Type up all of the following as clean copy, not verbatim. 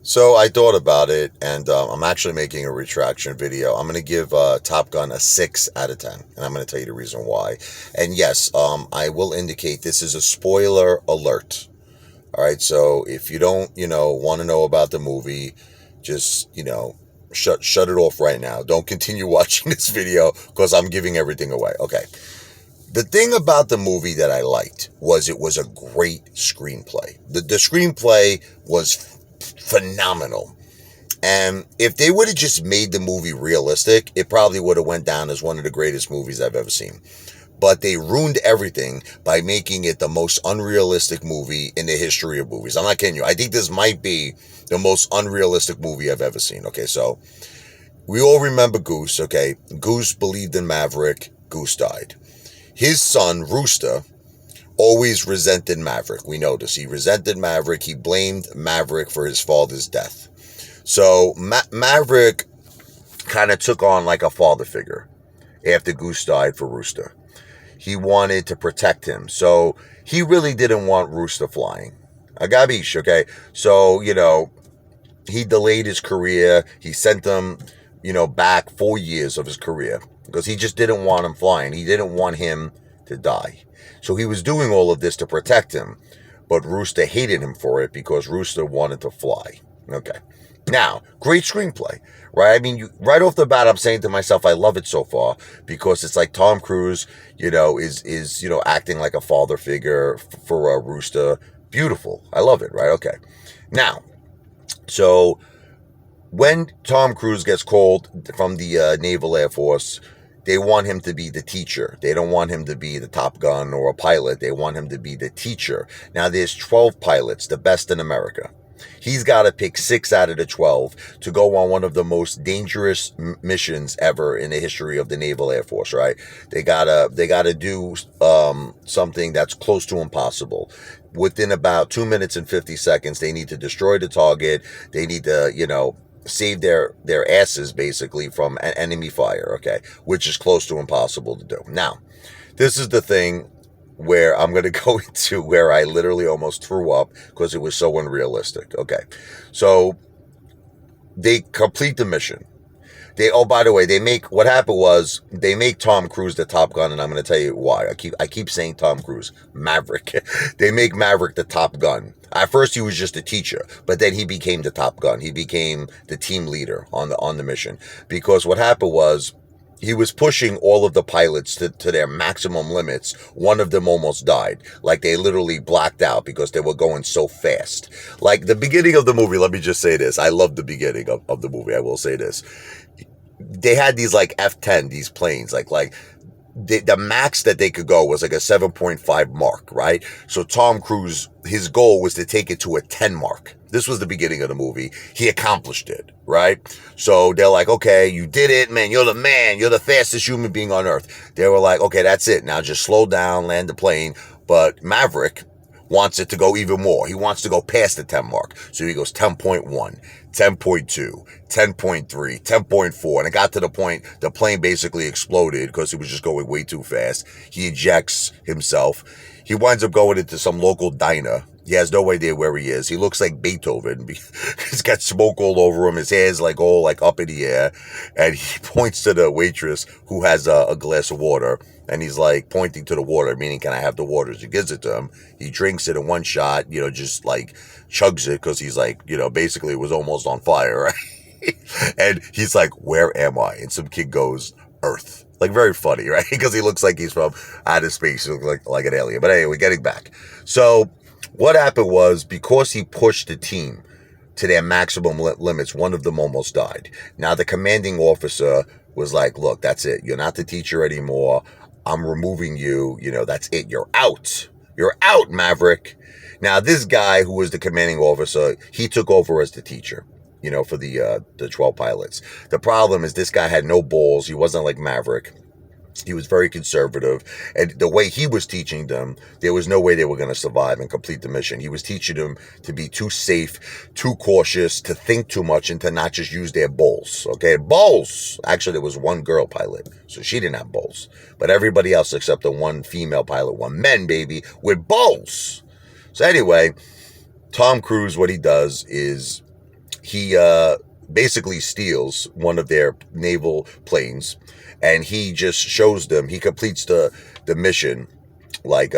So I thought about it, and I'm actually making a retraction video. I'm going to give Top Gun a 6 out of 10, and I'm going to tell you the reason why. And yes, I will indicate this is a spoiler alert. All right, so if you don't, want to know about the movie, just, shut it off right now. Don't continue watching this video because I'm giving everything away. Okay. The thing about the movie that I liked was it was a great screenplay. The screenplay was phenomenal. And if they would have just made the movie realistic, it probably would have went down as one of the greatest movies I've ever seen. But they ruined everything by making it the most unrealistic movie in the history of movies. I'm not kidding you. I think this might be the most unrealistic movie I've ever seen. Okay, so we all remember Goose, okay? Goose believed in Maverick. Goose died. His son, Rooster, always resented Maverick. We know this. He resented Maverick. He blamed Maverick for his father's death. So Maverick kind of took on like a father figure after Goose died for Rooster. He wanted to protect him. So he really didn't want Rooster flying. Agabish, okay? So, he delayed his career. He sent him, back 4 years of his career because he just didn't want him flying. He didn't want him to die. So he was doing all of this to protect him, but Rooster hated him for it because Rooster wanted to fly. Okay. Now, great screenplay, right? I mean, right off the bat, I'm saying to myself, I love it so far because it's like Tom Cruise, is acting like a father figure for a Rooster. Beautiful. I love it, right? Okay. Now, so when Tom Cruise gets called from the Naval Air Force, they want him to be the teacher. They don't want him to be the Top Gun or a pilot. They want him to be the teacher. Now, there's 12 pilots, the best in America. He's got to pick 6 out of the 12 to go on one of the most dangerous missions ever in the history of the Naval Air Force, right? They gotta do something that's close to impossible. Within about 2 minutes and 50 seconds, they need to destroy the target. They need to, save their asses basically from enemy fire, okay, which is close to impossible to do. Now, this is the thing where I'm going to go into where I literally almost threw up because it was so unrealistic. Okay, so they complete the mission. Oh, by the way, what happened was they make Tom Cruise the Top Gun, and I'm going to tell you why. I keep saying Tom Cruise, Maverick. They make Maverick the Top Gun. At first, he was just a teacher, but then he became the Top Gun. He became the team leader on the mission because what happened was he was pushing all of the pilots to their maximum limits. One of them almost died. Like they literally blacked out because they were going so fast. Like the beginning of the movie, let me just say this. I love the beginning of the movie. I will say this. They had these like F-10, these planes, the max that they could go was like a 7.5 mark, right? So Tom Cruise, his goal was to take it to a 10 mark. This was the beginning of the movie. He accomplished it, right? So they're like, okay, you did it, man. You're the man. You're the fastest human being on earth. They were like, okay, that's it. Now just slow down, land the plane. But Maverick wants it to go even more. He wants to go past the 10 mark. So he goes 10.1, 10.2, 10.3, 10.4. And it got to the point the plane basically exploded because it was just going way too fast. He ejects himself. He winds up going into some local diner. He has no idea where he is. He looks like Beethoven. He's got smoke all over him. His hair's like all like up in the air. And he points to the waitress who has a glass of water. And he's like pointing to the water, meaning, can I have the water? She gives it to him. He drinks it in one shot, just like chugs it because he's like, basically it was almost on fire, right? And he's like, where am I? And some kid goes, Earth. Like very funny, right? Because he looks like he's from outer space. He looks like an alien. But anyway, getting back. So what happened was because he pushed the team to their maximum limits, one of them almost died. Now the commanding officer was like, look, that's it. You're not the teacher anymore. I'm removing you. That's it. You're out. You're out, Maverick. Now, this guy who was the commanding officer, he took over as the teacher, for the 12 pilots. The problem is this guy had no balls. He wasn't like Maverick. He was very conservative. And the way he was teaching them, there was no way they were going to survive and complete the mission. He was teaching them to be too safe, too cautious, to think too much, and to not just use their balls. Okay, balls. Actually, there was one girl pilot, so she didn't have balls. But everybody else except the one female pilot were men, baby, with balls. So anyway, Tom Cruise, what he does is he basically steals one of their naval planes, and he just shows them, he completes the mission like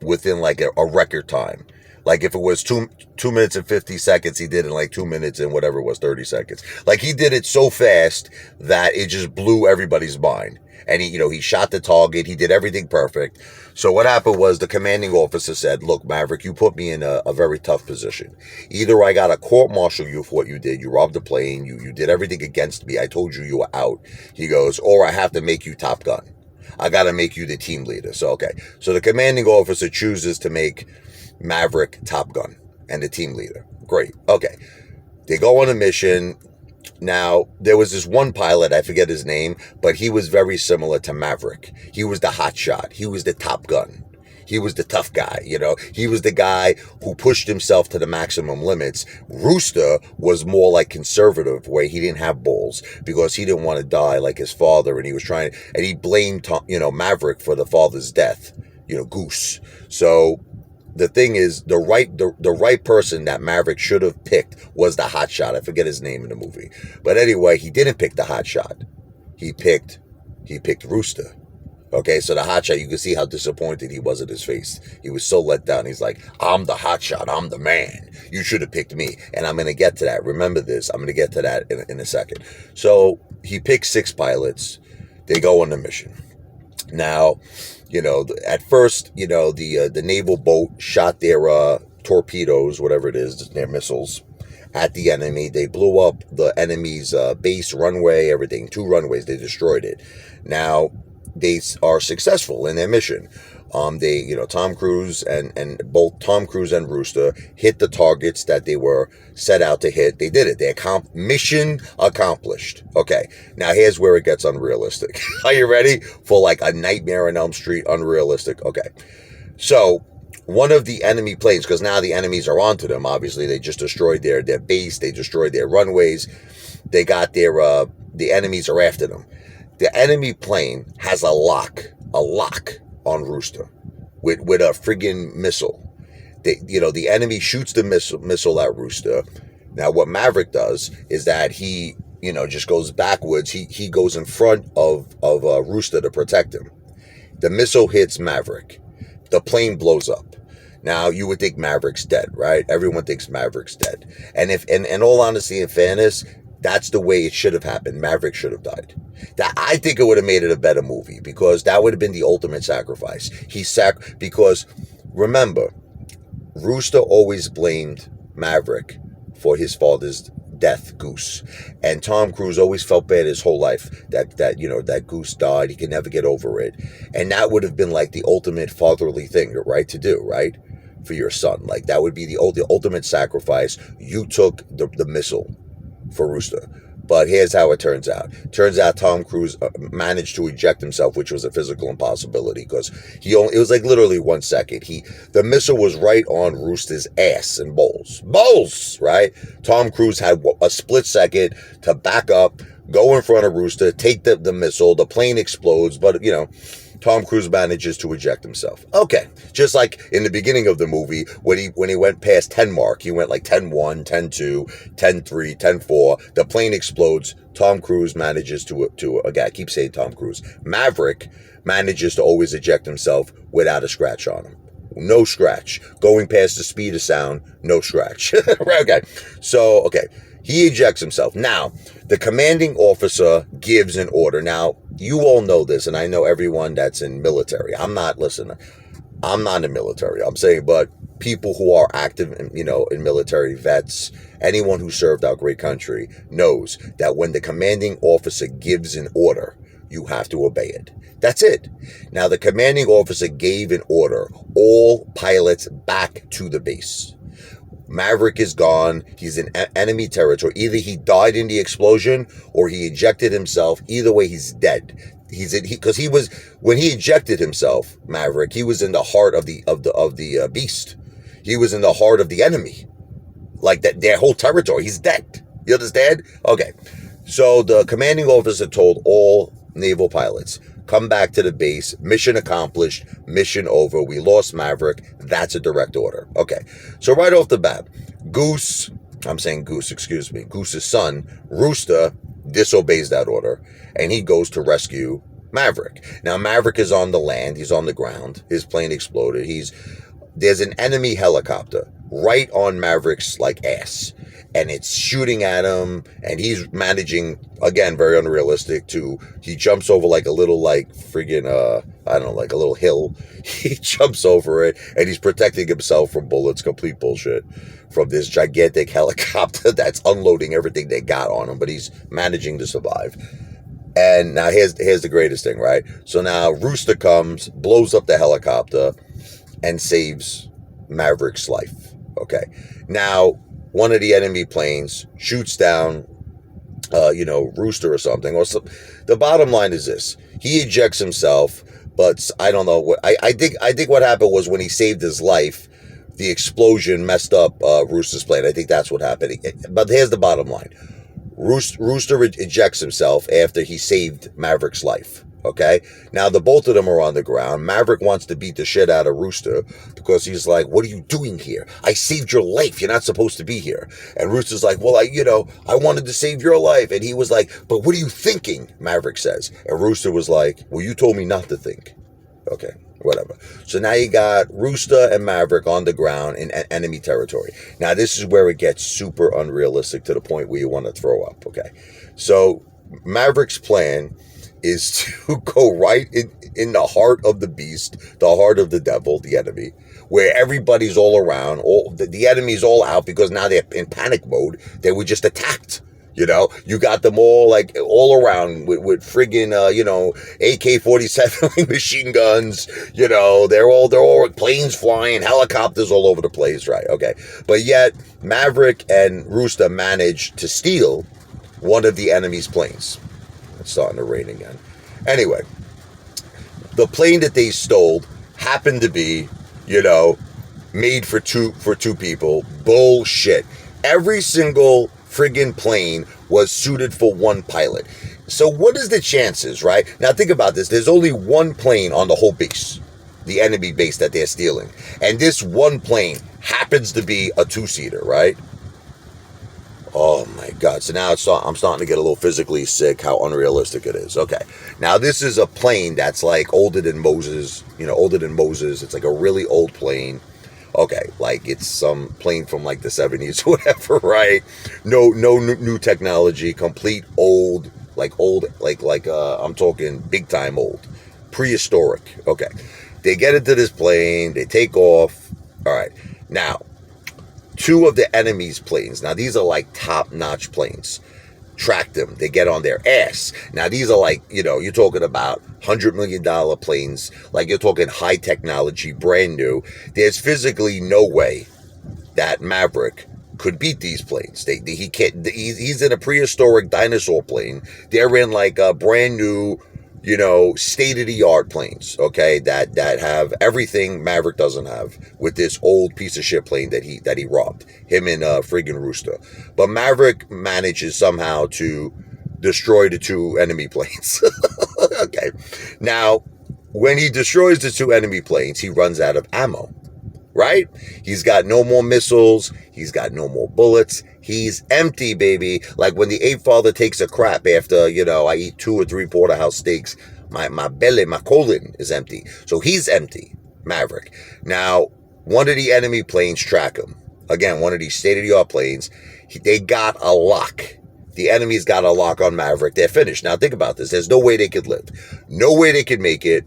within like a record time. Like if it was 2 minutes and 50 seconds, he did it in like 2 minutes and whatever it was, 30 seconds. Like he did it so fast that it just blew everybody's mind. And he shot the target. He did everything perfect. So what happened was the commanding officer said, look, Maverick, you put me in a very tough position. Either I got to court-martial you for what you did. You robbed the plane. You did everything against me. I told you were out. He goes, or I have to make you Top Gun. I got to make you the team leader. So, okay. So the commanding officer chooses to make Maverick Top Gun and the team leader. Great. Okay. They go on a mission. Now, there was this one pilot, I forget his name, but he was very similar to Maverick. He was the hot shot. He was the Top Gun. He was the tough guy, He was the guy who pushed himself to the maximum limits. Rooster was more like conservative, where he didn't have balls because he didn't want to die like his father, and he was trying, and he blamed, Maverick for the father's death, Goose. So the thing is, the right person that Maverick should have picked was the hotshot. I forget his name in the movie, but anyway, he didn't pick the hotshot. He picked Rooster. Okay, so the hotshot, you can see how disappointed he was at his face. He was so let down. He's like, I'm the hotshot. I'm the man. You should have picked me. And I'm going to get to that. Remember this. I'm going to get to that in a second. So he picks 6 pilots. They go on the mission. Now, at first, the naval boat shot their torpedoes, whatever it is, their missiles, at the enemy. They blew up the enemy's base, runway, everything. 2 runways. They destroyed it. Now, they are successful in their mission. Tom Cruise and both Tom Cruise and Rooster hit the targets that they were set out to hit. They did it. Mission accomplished. Okay, now here's where it gets unrealistic. Are you ready for like a Nightmare on Elm Street unrealistic? Okay, so one of the enemy planes, because now the enemies are onto them. Obviously, they just destroyed their base. They destroyed their runways. They got the enemies are after them. The enemy plane has a lock on Rooster with a friggin' missile. The enemy shoots the missile at Rooster. Now, what Maverick does is that he, just goes backwards. He goes in front of Rooster to protect him. The missile hits Maverick. The plane blows up. Now, you would think Maverick's dead, right? Everyone thinks Maverick's dead. And in all honesty and fairness, that's the way it should have happened. Maverick should have died. I think it would have made it a better movie, because that would have been the ultimate sacrifice. Because remember, Rooster always blamed Maverick for his father's death, Goose. And Tom Cruise always felt bad his whole life that Goose died. He could never get over it. And that would have been like the ultimate fatherly thing, right, to do, right? For your son. Like, that would be the ultimate sacrifice. You took the missile for Rooster. But here's how it turns out. Turns out Tom Cruise managed to eject himself, which was a physical impossibility, because it was like literally 1 second. The missile was right on Rooster's ass and balls, right? Tom Cruise had a split second to back up, go in front of Rooster, take the missile. The plane explodes, but Tom Cruise manages to eject himself. Okay, just like in the beginning of the movie, when he went past 10 mark, he went like 10-1, 10-2, 10-3, 10-4. The plane explodes. Tom Cruise manages to again, I keep saying Tom Cruise. Maverick manages to always eject himself without a scratch on him. No scratch. Going past the speed of sound, no scratch. Okay, so, okay. He ejects himself. Now, the commanding officer gives an order. Now, you all know this, and I know everyone that's in military. I'm not in military. I'm saying, but people who are active, in military, vets, anyone who served our great country knows that when the commanding officer gives an order, you have to obey it. That's it. Now, the commanding officer gave an order. All pilots back to the base. Maverick is gone. He's in enemy territory. Either he died in the explosion or he ejected himself. Either way, he's dead. When he ejected himself, Maverick, he was in the heart of the beast. He was in the heart of the enemy, like that, their whole territory. He's dead. You understand? Okay. So the commanding officer told all naval pilots, come back to the base. Mission accomplished. Mission over. We lost Maverick. That's a direct order. Okay. So right off the bat, Goose I'm saying Goose, excuse me. Goose's son, Rooster, disobeys that order, and he goes to rescue Maverick. Now, Maverick is on the land. He's on the ground. His plane exploded. There's an enemy helicopter right on Maverick's, like, ass. And it's shooting at him, and he's managing, again, very unrealistic, he jumps over like a little, like, friggin', I don't know, like a little hill. He jumps over it, and he's protecting himself from bullets, complete bullshit, from this gigantic helicopter that's unloading everything they got on him, but he's managing to survive. And now here's the greatest thing, right? So now Rooster comes, blows up the helicopter, and saves Maverick's life. Okay. Now, one of the enemy planes shoots down, Rooster or something. The bottom line is this: he ejects himself, but I don't know what. I think what happened was when he saved his life, the explosion messed up Rooster's plane. I think that's what happened. But here's the bottom line: Rooster ejects himself after he saved Maverick's life. Okay? Now, the both of them are on the ground. Maverick wants to beat the shit out of Rooster because he's like, what are you doing here? I saved your life. You're not supposed to be here. And Rooster's like, well, I wanted to save your life. And he was like, but what are you thinking? Maverick says. And Rooster was like, well, you told me not to think. Okay, whatever. So now you got Rooster and Maverick on the ground in enemy territory. Now, this is where it gets super unrealistic to the point where you want to throw up. Okay. So Maverick's plan is to go right in the heart of the beast, the heart of the devil, the enemy, where everybody's all around, the enemy's all out because now they're in panic mode. They were just attacked. You got them all like all around with friggin', AK-47 machine guns. They're all planes flying, helicopters all over the place, right? Okay, but yet Maverick and Rooster managed to steal one of the enemy's planes. It's starting to rain again. Anyway, the plane that they stole happened to be, made for two people. Bullshit. Every single friggin' plane was suited for one pilot. So what is the chances, right? Now think about this. There's only one plane on the whole base, the enemy base that they're stealing. And this one plane happens to be a two-seater, right? Oh my God. So now I'm starting to get a little physically sick how unrealistic it is. Okay. Now this is a plane that's like older than Moses. It's like a really old plane. Okay. Like it's some plane from like the 70s or whatever, right? No new technology, complete old, I'm talking big time old, prehistoric. Okay. They get into this plane. They take off. All right. Now, two of the enemy's planes, now these are like top-notch planes, track them. They get on their ass. Now these are like, you're talking about $100 million planes, like you're talking high technology, brand new. There's physically no way that Maverick could beat these planes. He can't. He's in a prehistoric dinosaur plane. They're in like a brand new, state-of-the-art planes, okay, that have everything Maverick doesn't have with this old piece of shit plane that he robbed, him and friggin' Rooster. But Maverick manages somehow to destroy the two enemy planes. Okay. Now, when he destroys the two enemy planes, he runs out of ammo, right? He's got no more missiles. He's got no more bullets. He's empty, baby. Like when the ape father takes a crap after, I eat 2 or 3 porterhouse steaks, my belly, my colon is empty. So he's empty, Maverick. Now, one of the enemy planes track him. Again, one of these state-of-the-art planes. They got a lock. The enemy's got a lock on Maverick. They're finished. Now, think about this. There's no way they could live. No way they could make it.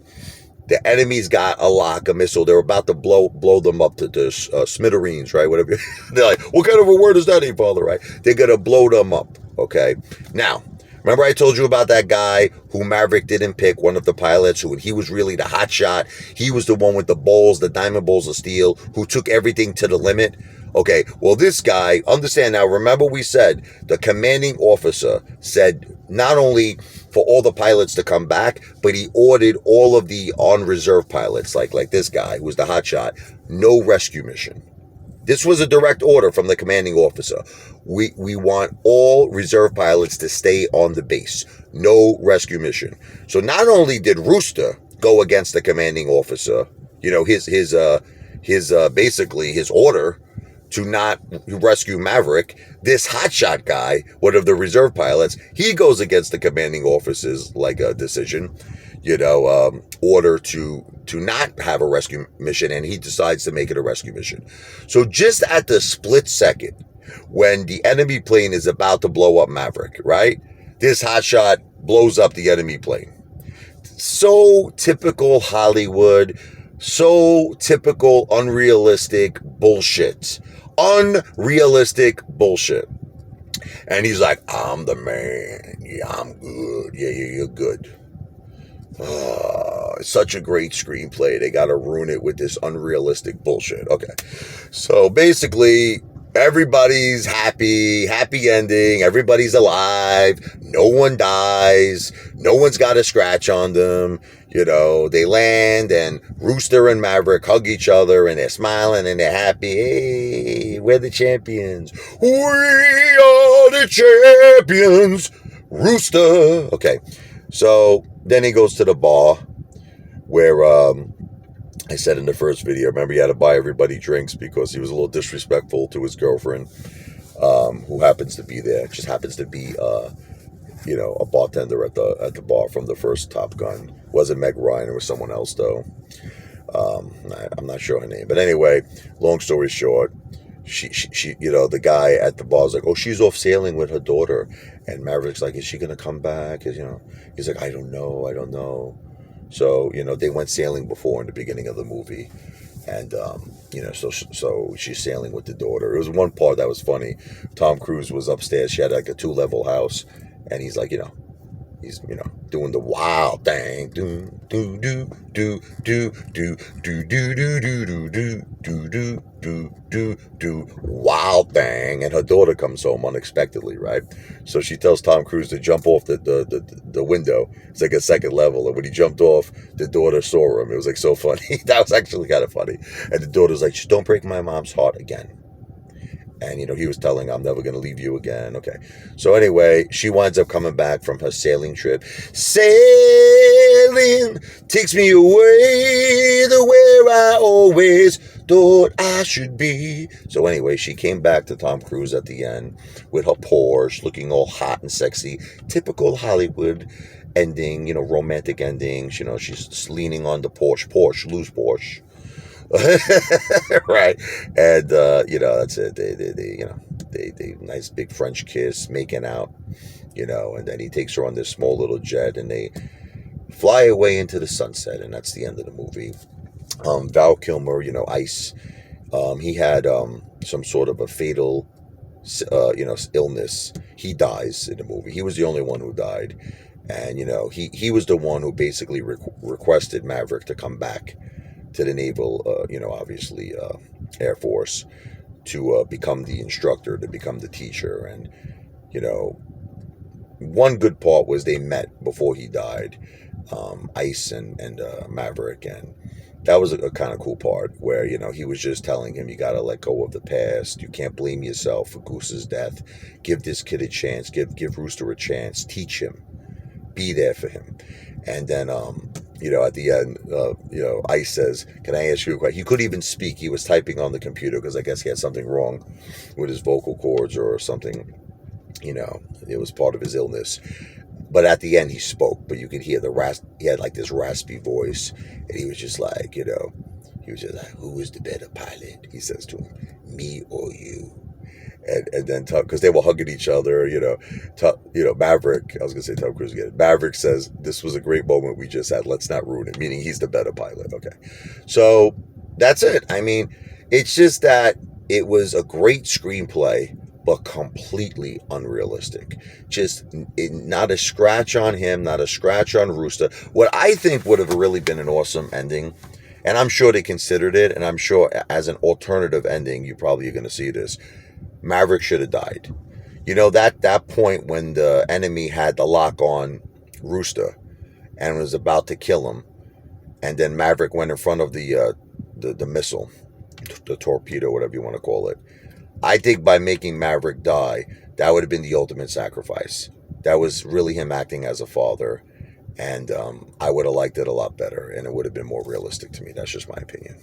The enemy's got a lock, a missile. They're about to blow them up to smithereens, right? Whatever. They're like, what kind of a word is that, father, right? They're going to blow them up, okay? Now, remember I told you about that guy who Maverick didn't pick, one of the pilots, who he was really the hot shot. He was the one with the balls, the diamond balls of steel, who took everything to the limit. Okay, well, this guy, understand now, remember we said the commanding officer said not only for all the pilots to come back, but he ordered all of the on-reserve pilots, like this guy who was the hotshot, no rescue mission. This was a direct order from the commanding officer. We want all reserve pilots to stay on the base. No rescue mission. So not only did Rooster go against the commanding officer, his basically his order to not rescue Maverick, this hotshot guy, one of the reserve pilots, he goes against the commanding officer's like a decision, order to not have a rescue mission, and he decides to make it a rescue mission. So just at the split second when the enemy plane is about to blow up Maverick, right? This hotshot blows up the enemy plane. So typical Hollywood, so typical unrealistic bullshit. Unrealistic bullshit. And he's like, I'm the man. Yeah, I'm good. Yeah, you're good. It's such a great screenplay. They got to ruin it with this unrealistic bullshit. Okay. So basically, everybody's happy ending. Everybody's alive. No one dies. No one's got a scratch on them. They land and Rooster and Maverick hug each other and they're smiling and they're happy. Hey, we're the champions. We are the champions. Rooster. Okay. So then he goes to the bar where, I said in the first video, remember he had to buy everybody drinks because he was a little disrespectful to his girlfriend, who happens to be there. Just happens to be, a bartender at the bar from the first Top Gun. Wasn't Meg Ryan, it was someone else though. I'm not sure her name, but anyway, long story short, she the guy at the bar's like, oh, she's off sailing with her daughter, and Maverick's like, is she gonna come back? He's like, I don't know. So, they went sailing before in the beginning of the movie. And, so she's sailing with the daughter. It was one part that was funny. Tom Cruise was upstairs. She had like a 2-level house. And he's like, he's, doing the wild thing. Do, do, do, do, do, do, do, do, do, do, do, do, do, wild thing. And her daughter comes home unexpectedly, right? So she tells Tom Cruise to jump off the window. It's like a second level. And when he jumped off, the daughter saw him. It was like so funny. That was actually kind of funny. And the daughter's like, just don't break my mom's heart again. And, he was telling her, I'm never going to leave you again. Okay. So anyway, she winds up coming back from her sailing trip. Sailing takes me away to where I always thought I should be. So anyway, she came back to Tom Cruise at the end with her Porsche, looking all hot and sexy. Typical Hollywood ending, romantic ending. She's leaning on the Porsche, lose Porsche. Right. And that's it. They nice big French kiss, making out, and then he takes her on this small little jet and they fly away into the sunset, and that's the end of the movie. Val Kilmer, Ice, he had some sort of a fatal illness. He dies in the movie. He was the only one who died, and he was the one who basically requested Maverick to come back to the naval, obviously, Air Force, to become the instructor, to become the teacher. And, one good part was they met before he died, Ice and Maverick. And that was a kind of cool part where, he was just telling him, you got to let go of the past. You can't blame yourself for Goose's death. Give this kid a chance. Give Rooster a chance. Teach him. Be there for him. And then, at the end, Ice says, can I ask you a question? He couldn't even speak. He was typing on the computer because I guess he had something wrong with his vocal cords or something. It was part of his illness. But at the end, he spoke. But you could hear he had like this raspy voice. And he was just like, he was just like, who is the better pilot? He says to him, me or you? And then because they were hugging each other, Maverick, I was gonna say Tom Cruise again. Maverick says, "This was a great moment we just had. Let's not ruin it." Meaning he's the better pilot. Okay, so that's it. I mean, it's just that it was a great screenplay, but completely unrealistic. Just not a scratch on him, not a scratch on Rooster. What I think would have really been an awesome ending, and I'm sure they considered it, and I'm sure as an alternative ending, you probably are going to see this. Maverick should have died. That point when the enemy had the lock on Rooster and was about to kill him, and then Maverick went in front of the missile, the torpedo, whatever you want to call it. I think by making Maverick die, that would have been the ultimate sacrifice. That was really him acting as a father, and I would have liked it a lot better, and it would have been more realistic to me. That's just my opinion.